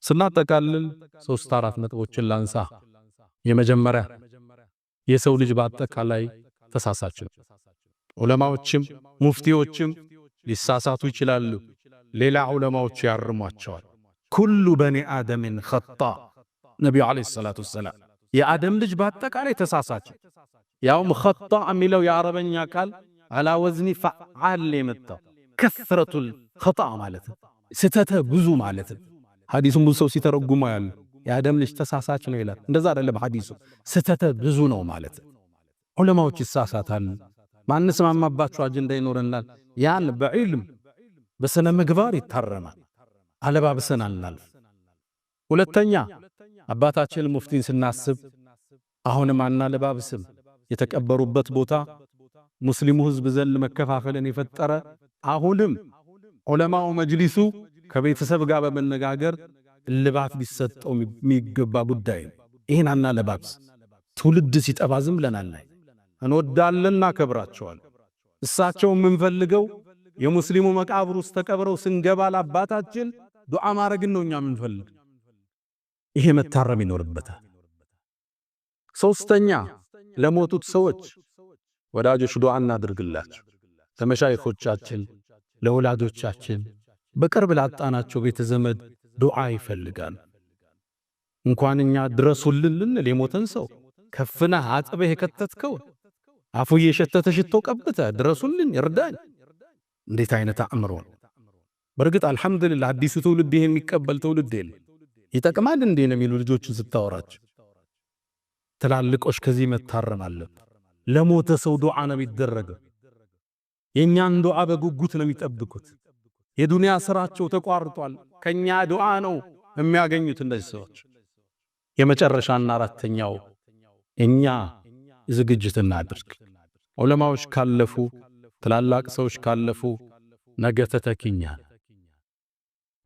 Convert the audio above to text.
ስናጠቃልል 3-4 ነጥቦችን ላንሳ። የመጀመሪያ የሰው ልጅ በአጠቃላይ ተሳሳች ነው። ዑለማዎችም ሙፍቲዎችም ሊሳሳቱ ይችላሉ። ሌላ ዑለማዎች ያርሟቸዋል። ኩሉ በኒ አደምን ኸጣ ነቢዩ ዓለይሂ ሰላቱ ወሰላም የአደም ልጅ በአጠቃላይ ተሳሳች። ያውም ኸጣ የሚለው የአረበኛ ቃል አላ ወዝኒ ፈዓል የመጣው ከስረቱል ኸጣ ማለት ስተተ ብዙ ማለት። ሐዲሱን ብዙ ሰው ሲተረጉማ ያለ የአደም ልጅ ተሳሳች ነው ይላል። እንደዛ አይደለም ሐዲሱ፣ ስተተ ብዙ ነው ማለት። ዑለማዎች ይሳሳታሉ። ማንስማማባቸው አጀንዳ ይኖረናል። ያን በዕልም በስነ ምግባር ይታረማል። አለባብሰን አልናልፍ። ሁለተኛ አባታችን ሙፍቲን ስናስብ አሁንም አናለባብስም። የተቀበሩበት ቦታ ሙስሊሙ ህዝብ ዘንድ መከፋፈልን የፈጠረ አሁንም ዑለማው መጅሊሱ ከቤተሰብ ጋር በመነጋገር ልባት ቢሰጠው የሚገባ ጉዳይ ነው። ይሄን አናለባብስ። ትውልድ ሲጠባ ዝም ብለናል። እንወዳለን፣ እናከብራቸዋል። እሳቸው የምንፈልገው የሙስሊሙ መቃብር ውስጥ ተቀብረው ስንገባ ለአባታችን ዱዓ ማድረግን ነው እኛ የምንፈልግ። ይሄ መታረም ይኖርበታል። ሶስተኛ ለሞቱት ሰዎች ወዳጆች ዱዓ እናድርግላቸው። ለመሻይኾቻችን፣ ለወላጆቻችን፣ በቅርብ ላጣናቸው ቤተ ዘመድ ዱዓ ይፈልጋል። እንኳን እኛ ድረሱልን ልንል የሞተን ሰው ከፍና አጥበህ የከተትከው አፉ የሸተተ ሽቶ ቀብተህ ድረሱልን ይርዳኝ፣ እንዴት አይነት አእምሮ ነው! በርግጥ አልহামዱሊላህ አዲሱ ትውልድ ይሄን የሚቀበል ትውልድ የለም። ይጠቅማል እንዴ ነው የሚሉ ልጆችን ስታወራቸው። ትላልቆች ከዚህ መታረም አለበት። ለሞተ ሰው ዱዓ ነው የሚደረገው። የኛን ዱዓ በጉጉት ነው የሚጠብቁት። የዱንያ ስራቸው ተቋርጧል። ከኛ ዱዓ ነው የሚያገኙት እነዚህ ሰዎች። የመጨረሻና አራተኛው እኛ ዝግጅት እናድርግ። ዑለማዎች ካለፉ፣ ትላላቅ ሰዎች ካለፉ ነገ ተተኪኛል።